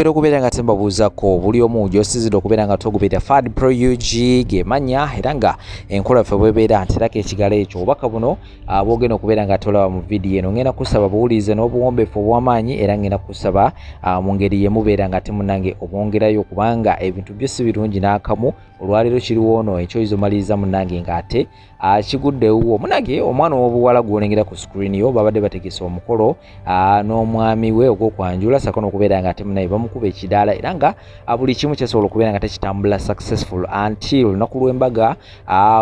ntera okubeera nga tembabuuzako buli omu gy'osizidde okubeera nga togoberera FAD Pro UG gemanya era nga enkola ffe bwebeera nterako ekigalo ekyo obubaka buno bwogenda okubeera nga tolaba mu vidiyo eno ngenda kusaba buwulize n'obuwombeefu obw'amaanyi era ngenda kusaba mu ngeri yemubeera nga temunange obwongerayo kubanga ebintu byo si birungi n'akamu olwaleero kiriwo ono ekyoyizo maliriza munange ng'ate kiguddewo munange omwana w'obuwala gw'olengera ku screen yo babadde bategese omukolo n'omwami we ogw'okwanjula sako n'okubeera nga temunaye bamukuba ekidaala era nga buli kimu kyasobola okubeera nga tekitambula successful until lunaku lw'embaga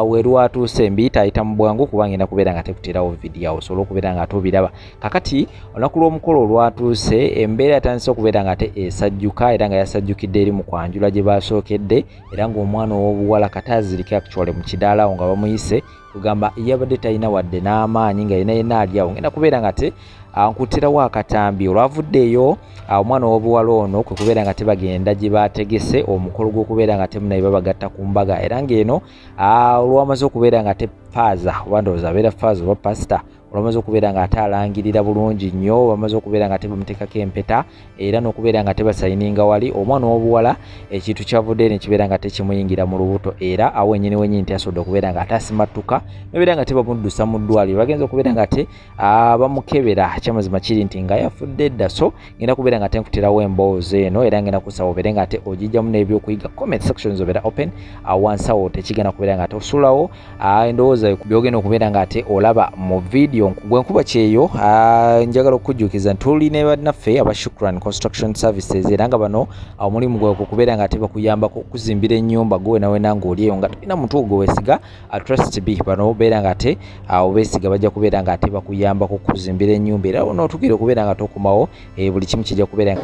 we lwatuuse embiita ayita mu bwangu kubanga ngenda kubeera nga tekuterawo vidiyo awo osobola okubeera nga tobiraba kakati olunaku lw'omukolo olwatuuse embeera yatandise okubeera nga esajjuka era nga yasajjukidde eri mu kwanjula gye basookedde era ng'omwana w'obuwala kataazirike actually mu kidaala awo nga bamuyise kugamba yabadde talina wadde n'amaanyi nga yena ali awo ngenda kubeera nga nkutirawo akatambi olwavuddeeyo omwana w'obuwala ono kwe kubeera nga tebagenda gye bategese omukolo gw'okubeera nga temunaye babagatta ku mbaga era ng'eno olwamaze okubeera nga tepaaza oba ndowooza abeera faaza oba pasita olwamaze okubeera nga ate alangirira bulungi nnyo bamaze okubeera nga tebamuteekako empeta era n'okubeera nga tebasayininga wali omwana w'obuwala ekintu kyavudde nekibeera nga tekimuyingira mu lubuto era awo wenyini wenyini teyasobodde okubeera nga ate asimattuka nebeera nga tebamuddusa mu ddwaliro bagenza okubeera nga bamukebera kyamazima kiri nti nga yafudde dda so ngenda kubeera nga tenkutirawo emboozi eno era ngenda kusaba obeere nga ate ogijjamu n'ebyokuyiga comment sections obeera open wansi awo tekigenda kubeera nga tosulawo endowooza byogenda okubeera nga ate olaba mu vidiyo bwenkuba kyeyo njagala okujjukiza ntuli ne bannaffe aba Shukran Construction Services era nga bano omulimu gwe okubeera nga tebakuyambako okuzimbira ennyumba gwe nawe nange oliyo nga tulina muntu gwe weesiga trust be bano obeera nga ate obeesiga bajja kubeera nga ate bakuyambako okuzimbira ennyumba era n'otugira okubeera nga tokomawo buli kimu kijja kubeera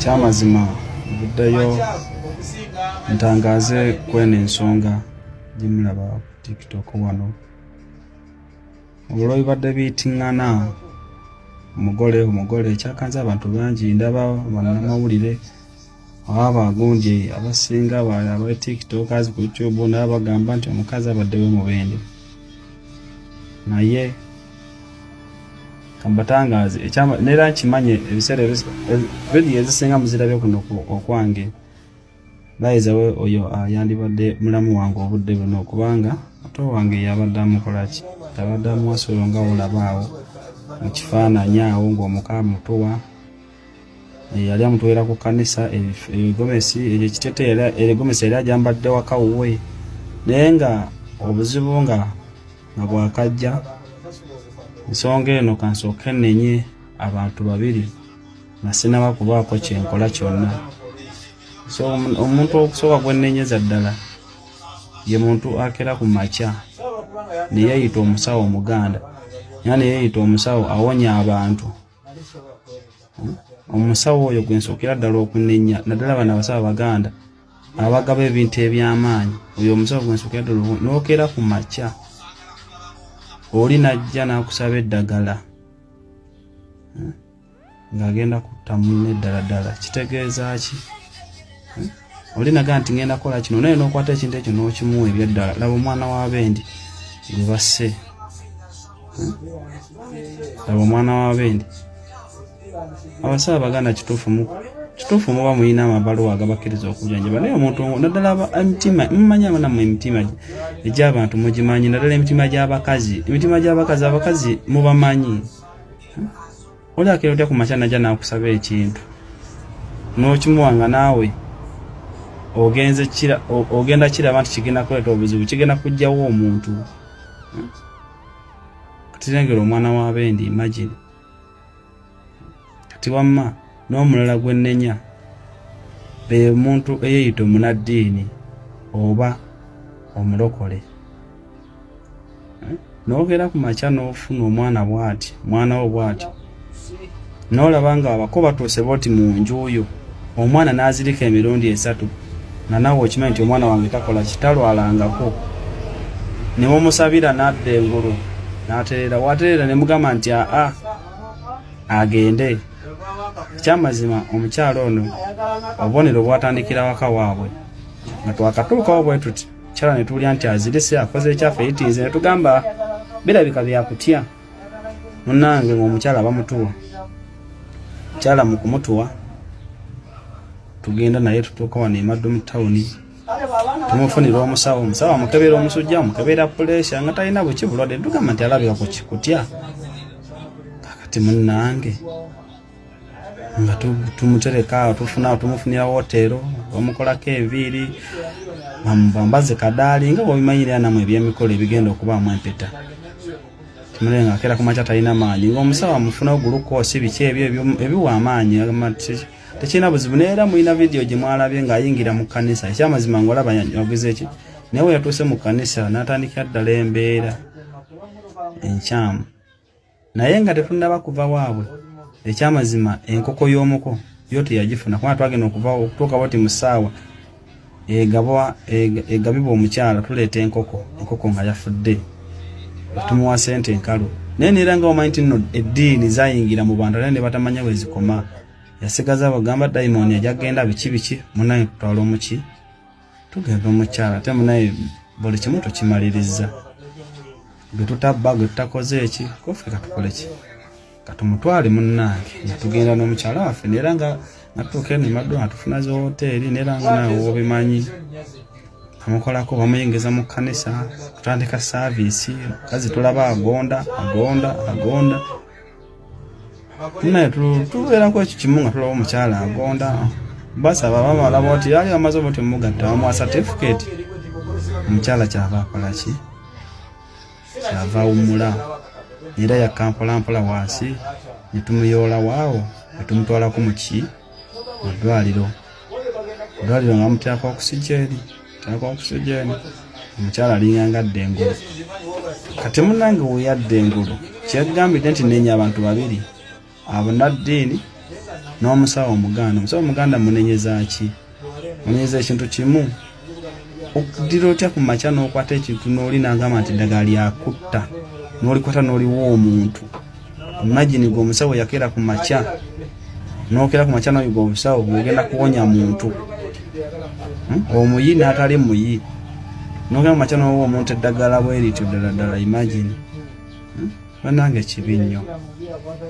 kyamazima buddeyo ntangaze kwena ensonga gimulaba ku TikTok wano olwo bibadde biyitiŋŋana omugole ekyakanze abantu bangi ndaba bannamawulire abagundi abasinga aba TikTokers ku YouTube nabo bagamba nti omukazi abaddewo mubende naye kambatangaze nera nkimanye ebiseera vidiyo ezisinga muzirabye kuno okwange bayizawe oyo yandibadde mulamu wange obudde buno okubanga ato wange yabadde amukolaki yabadde amuwasolo nga olabaawo mu kifaananyi awo ng'omuka mutuwa yali amutuwera ku kanisa egomesi ekyo kitete era egomesi yali ajambadde waka wuwe naye nga obuzibu nga bwakajja nsonga eno kansooka ennenye abantu babiri nga sinaba kubaako kyenkola kyonna so omuntu okusooka gwennenyeza ddala ye muntu akera ku makya neyeyita omusawo omuganda era neyeyita omusawo awonya abantu omusawo oyo gwensookera ddala okunnenya naddala bano abasawo abaganda abagaba ebintu eby'amaanyi oyo omusawo gwensookera ddala n'okera ku makya oli najja n'akusaba eddagala ng'agenda kutta munne ddala kitegeeza ki oli nagaa nti ngenda kola kino naye n'okwata ekintu ekyo n'okimuwa ebyaddala laba omwana w'abendi gwe basse laba omwana w'abendi abasawo abaganda kituufu muba muyina amabaluwa agabakkiriza okujjanjaba naye omuntu naddala emitima mumanyi abanamu emitima egy'abantu mugimanyi naddala emitima gy'abakazi abakazi mubamanyi oli akera otya ku makya najja n'akusaba ekintu n'okimuwanga naawe ogenda kiraba nti kigenda kuleeta obuzibu kigenda kujjawo omuntu katirengera omwana w'abendi imagine kati wamma n'omulala gwennenya be muntu eyeyita omunaddiini oba omulokole n'ogera ku makya n'ofuna omwana wo bw'ati n'olaba nga abako batuuse boti mu njuuyo omwana n'azirika emirundi 3 nga naawe okimanyi nti omwana wange takola kitalwalangako ne mumusabira n'adda engulu n'aterera waterera ne mugamba nti agende kyamazima omukyalo ono obubonero bwatandikira waka waabwe nga twakatuukawo bwe tuti Chala ne tulya nti azirese akoze ekyafe yitinze ne tugamba birabika byakutya. Munnange ng'omukyala bamutuwa. Chala mu kumutuwa tugenda naye tutuuka wano e Maddu mu tawuni. Tumufunira omusawo amukebera omusujja amukebera pressure nga talina bwe kibulwadde tugamba nti alabika ku kikutya. Kakati munnange nga tumutereka tumufunira wotero bamukolako enviiri bambaze kadaali nga bw'obimanyira namwe eby'emikolo ebigenda okubaamu empeta. Tumulenga akera ku makya talina maanyi ng'omusawo amufuna gulukoosi biki ebyo ebiwa amaanyi tekirina buzibu neera mulina vidiyo gye mwalabye ng'ayingira mu kkanisa ekyamazima ng'olaba yaguze eki naye we yatuuse mu kkanisa n'atandikira ddala embeera enkyamu naye nga tetunnaba kuva waabwe ekyamazima enkoko y'omuko yo teyagifuna kuba twagenda okutuuka boti mu ssaawa egabibwa omukyala tuleeta enkoko nga yafudde tumuwa sente enkalu naye neera nga omanyi nti nno eddiini zayingira mu bantu naye ne batamanya bwe zikoma. Yasigaza bagamba Diamond yajja genda biki munaye tutwala omuki tugenda omukyala ate munaye buli kimu tukimaliriza gwe tutabba gwe tutakoze eki kofe katukole ki katumutwale munnange nga tugenda n'omukyala waffe neera nga natuuka eno e Maddu atufuna zo hoteeri neera nga nawe wobimanyi amukolako bamuyingiza mu kkanisa tutandika saaviisi kazi tulaba agonda naye tubeerako ekyo kimu nga tulaba omukyala agonda basaba bamalaba oti yali amaze oboti omugatta bamuwa certificate omukyala kyava akola ki kyava awummula era yakampolampola wansi ne tumuyoola waawo ne tumutwalako mu ddwaliro nga muteekako okusijeni omukyala alinganga adda engulu kati munnange weyadda engulu kyegambidde nti nenya abantu babiri abannaddiini n'omusawo omuganda. Omusawo omuganda munenyeza ki? Munenyeza ekintu kimu okuddira otya ku makya n'okwata ekintu n'oli n'agamba nti ddagala lyakutta n'olikwata n'oliwa omuntu. Imagine gwe omusawo yakeera ku makya n'okeera ku makya n'oyiga obusawo bw'ogenda kuwonya muntu omuyi n'atali muyi n'okeera ku makya n'owa omuntu eddagala bwerityo ddala imagine bannange kibi nnyo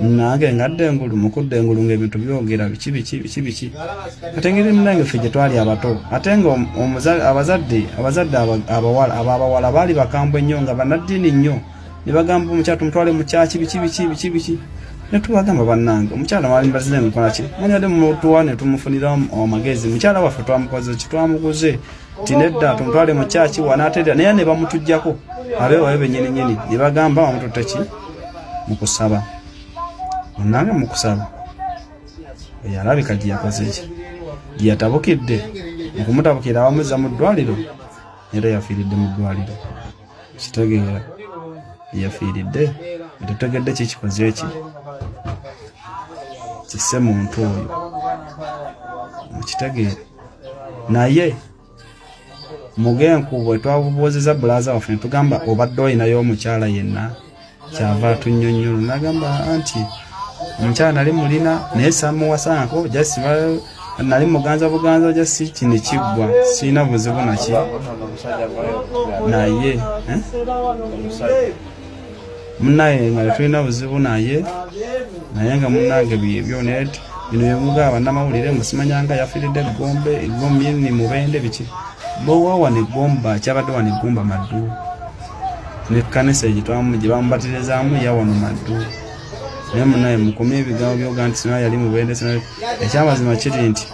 nange ngadde engulu mukudde engulu ng'ebintu byogera biki ate ngeri munnange ffe gye twali abato ate nga abazadde abawala baali bakambwe nnyo nga bannaddiini nnyo ne bagamba omukyala tumutwale mu kyaki biki ne tubagamba bannange omukyala mwali mbazire mukola ki manyade mutuwa ne tumufunira amagezi mukyala waffe twamukoze kitwamuguze tinedda tumutwale mu kyaki wanaatera naye ne bamutujjako abeewayo bennyini ne bagamba bamututte ki mukusaba onange mukusaba yalabika gye yakoze ki gye yatabukidde okumutabukira abamuzza mu ddwaliro era yafiiridde mu ddwaliro kitegeera yafiiridde tutegedde kikoze eki kisse muntu oyo mukitegeera naye mugenku bwe twabubuuzizza bulaza waffe netugamba obadde oyinayo omukyala yenna kyava atunnyonnyola nagamba anti omukyala nali mulina naye samuwasanko jasi nali muganza buganza jasi kino kiggwa sirina buzibu naki naye munaye nga tulina buzibu naye nga munange byebyo net bino byemuga bannamawulire musimanyanga yafiiridde egombe ni mubende biki bowawa negomba kyabadde wa negomba Maddu ne kanisa gye bamubatirizaamu yawano Maddu naye munaye mukomye ebigambo byoga nti sina yali mubende sina ekyamazima kiri nti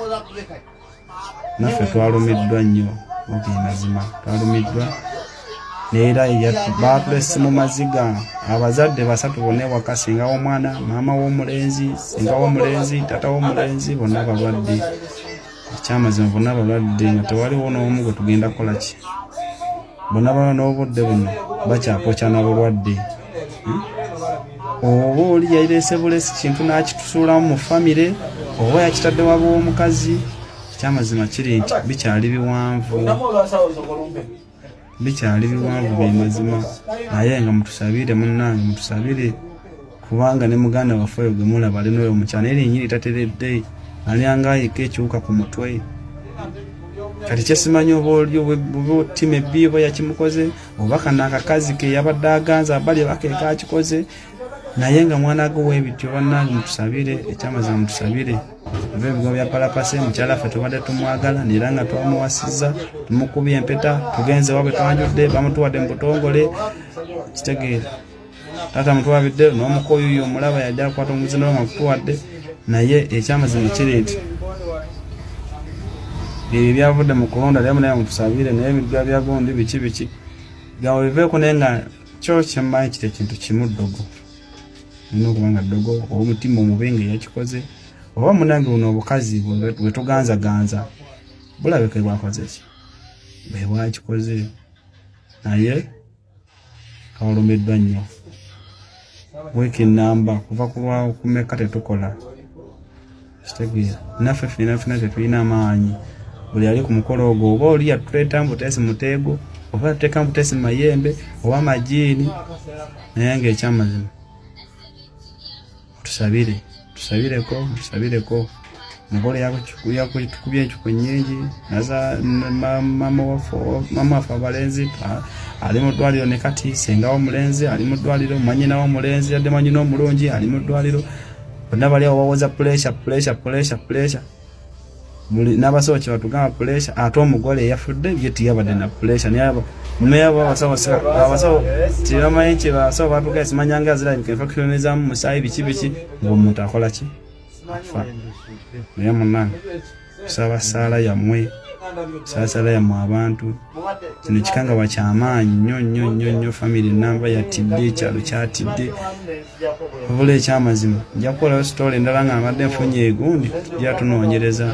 naffe twalumiddwa nnyo mazima twalumiddwa neera baatulese mu maziga abazadde basatu bonna ewaka singa w'omwana maama w'omulenzi singa w'omulenzi tata w'omulenzi bonna balwadde ekyamazima bonna balwadde nga tewaliwo n'omu gwe tugenda kukola ki bonna bala n'obudde buno bakyapokya na bulwadde oba oli yairese bulesi kintu n'akitusuulamu mu famire oba yakitadde waba w'omukazi ekyamazima kiri nti bikyali biwanvu bimazima naye nga mutusabire munnange mutusabire kubanga ne muganda waffe oyo gemulaba alina oyo omukyala naye linnyini tateredde alyanga ayika ekiwuka ku mutwe kati kyesimanyi oba oli obutima ebbiibo yakimukoze oba kana akakazi ke yabadde aganza bali bakeeka akikoze naye nga mwana gwe w'ebityo bannange mutusabire ekyamazima mutusabire ava ebigambo bya palapase mukyala ffe tubadde tumwagala era nga twamuwasizza tumukubye empeta tugenze wabwe twanjudde bamutuwadde mu butongole kitegeera taata mutuwabidde n'omukoyuyo omulaba yajja akwata omuzino nga mutuwadde naye ekyamazima kiri nti ebyo byavudde mu kulonda lyamu naye mutusabire naye ebidwa bya gundi biki gawe biveeko naye nga kyo kyemmanyi kiti ekintu kimu ddogo nina okuba nga ddogo oba omutima omubenge yakikoze oba munange buno obukazi bwe tuganzaganza bulabike bwakoze ki bwe bwakikoze naye kawulumiddwa nnyo weeki namba kuva kumeka tetukola kitegeera naffe fina tetulina amaanyi buli ali ku mukolo ogwo oba oli yatuleeta mbutesi muteego oba tuteeka mbutesi mayembe oba majiini naye ng'ekyamazima tusabireko mugole yakutukubya encuku nnyingi naza mama waffe abalenzi ali mu ddwaliro ne kati senga w'omulenzi ali mu ddwaliro mwanyina w'omulenzi yadde mwanyina omulungi ali mu ddwaliro bonna bali awo bawoza pressure buli n'abasawo kye batugamba pressure ate omugole eyafudde ye tiyabadde na pressure naye abasawo tebamanyi kye basawo batugaa simanyanga zira infection ezamu musaayi biki ng'omuntu akola ki afa naye munnange kusaba ssaala yammwe abantu kino kikangabwa kyamaanyi nnyo family namba yatidde ekyalo kyatidde obula ekyamazima nja kukolayo sitole endala nga mbadde nfunye egundi tujja tunoonyereza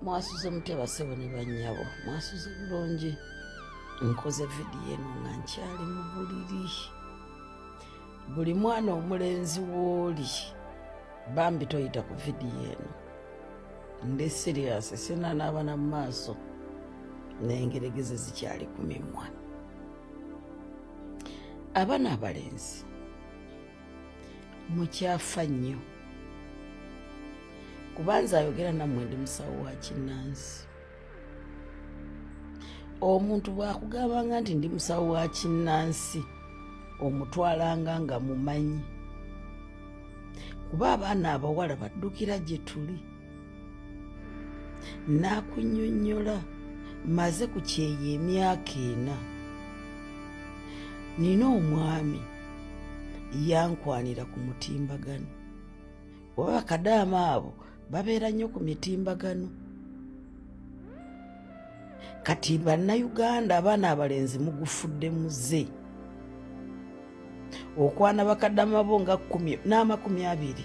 mwasuze mutya basebo ne bannyabo mwasuze bulungi nkoze vidiyo eno nga nkyali mu buliri buli mwana omulenzi w'oli bambi toyita ku vidiyo eno ndi siriasi sinanaabana mu maaso n'engeregeze zikyali ku mimwa abaana abalenzi mukyafa nnyo kubanza ayogera nammwe ndi musawo wa kinnansi omuntu bwakugambanga nti ndi musawo wa kinnansi omutwalanga nga mumanyi kuba abaana abawala baddukira gye tuli naakunnyonnyola maze ku kyeyo emyaka 4 nina omwami yankwanira ku mutimbagano oba bakadaama abo babeera nnyo ku mitimbagano. Kati bannayuganda abaana abalenzi mugufudde muze okwana bakadaama bo nga 10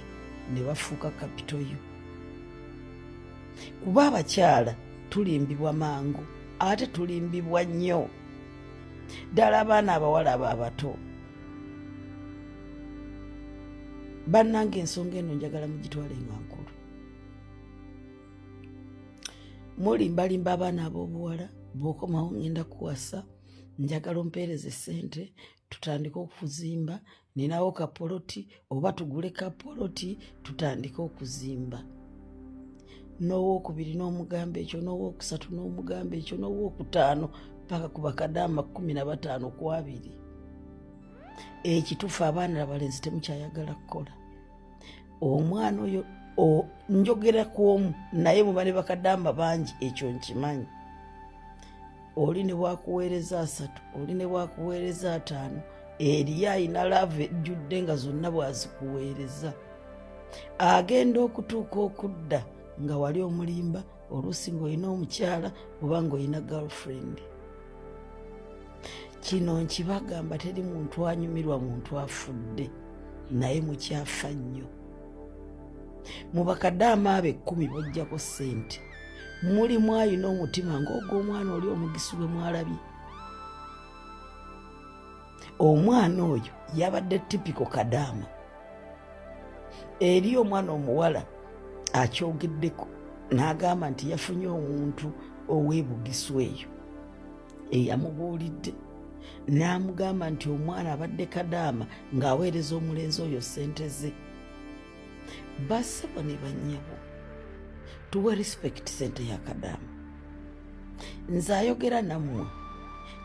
ne bafuuka kapitoyo. Kuba abakyala tulimbibwa mangu ate tulimbibwa nnyo ddala abaana abawala abo abato. Bannange ensonga eno njagala mugitwale nga nkulu. Mulimbalimba abaana ab'obuwala bw'okomawo ngenda kuwasa njagala ompeereze ssente tutandike okuzimba, ninawo kapoloti oba tugule kapoloti tutandike okuzimba. N'owookubiri n'omugamba ekyo, n'owookusatu n'omugamba ekyo, n'owookutaano paka ku bakadaama 15 ku 2. Ekituufu abaana abalenzi temukyayagala kukola. Omwana oyo njogera ku omu naye muba ne bakadaama bangi, ekyo nkimanyi. Oli ne bwakuweereza 3, oli ne bwakuweereza 5, eriyo ayina laavu ejjudde nga zonna bwazikuweereza. Agenda okutuuka okudda nga wali omulimba, oluusi ng'olina omukyala oba ng'olina girlfriend. Kino nkibagamba teri muntu anyumirwa muntu afudde, naye mukyafa nnyo. Mu bakadaama abo 10 bojjako ssente mulimu ayina omutima ng'ogw'omwana oli omugisi gwe mwalabye. Omwana oyo yabadde tipiko kadaama. Eri omwana omuwala akyogeddeko n'agamba nti yafunye omuntu ow'ebugisu eyo eyamubuulidde, n'amugamba nti omwana abadde kadaama ng'aweereza omulenzi oyo ssente ze. Bassebo ne bannyabo tuwe respect ssente ya kadaama. Nze ayogera nammwe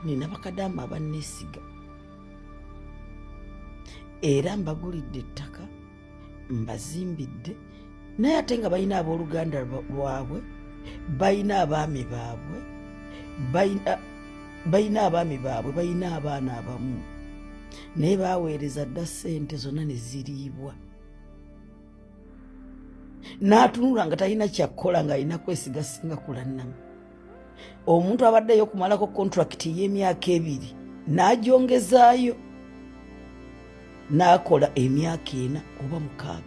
nina bakadaama abanneesiga era mbagulidde ettaka mbazimbidde, naye ate nga balina abooluganda lwabwe, balina abaami baabwe, balina abaami baabwe, balina abaana abamu, naye baaweereza dda ssente zonna ne ziriibwa. N'atunula nga talina kyakkola ng'alina kwesiga singa kulannamu. Omuntu abaddeyo okumalako kontrakiti y'emyaka 2 n'agyongezaayo n'akola emyaka 4 oba 6,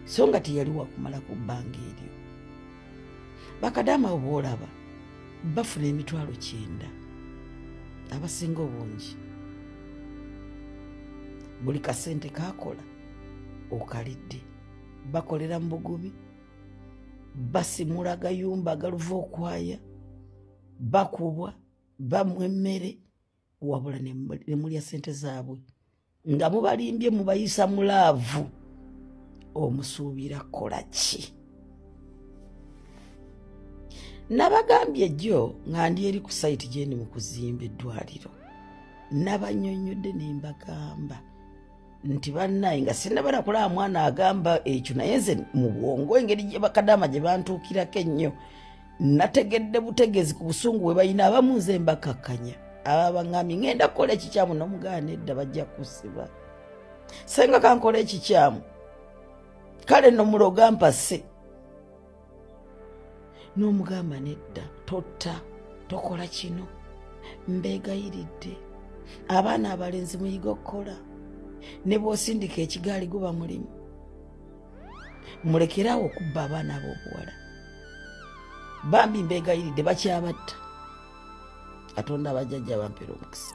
so nga teyali wakumalako bbanga eryo. Bakadaama bw'olaba bafuna emitwalo 9 abasinga obungi. Buli kasente kakola okalidde. Bakolera mu bugubi, basimula gayumba galuva okwaya, bakubwa, bamwa emmere, wabula ne mulya ssente zaabwe nga mubalimbye mubayisa mu laavu. Omusuubira kola ki? Nabagambye jjo nga ndi eri ku sayiti gye ndi mu kuzimba eddwaliro. Nabanyonyodde ne mbagamba nti bannaye nga sinnabala kulaba mwana agamba ekyo, naye nze mu bwongo engeri gye bakadaama gye bantuukirako ennyo nategedde butegeezi ku busungu bwe balina. Abamu nze mbakakkanya, aba baŋŋambye ŋŋenda kukola ekikyamu, n'omugaana edda bajja kusiba. Senga kankola ekikyamu, kale nno muloga mpase. N'omugamba nedda, totta, tokola kino, mbeegayiridde. Abaana abalenzi muyiga okukola. Ne bw'osindika ekigaali guba mulimu. Mulekerawo okubba abaana ab'obuwala. Bambi mbeegayiridde bakyabatta. Katonda abajjajja bampeera omukisa.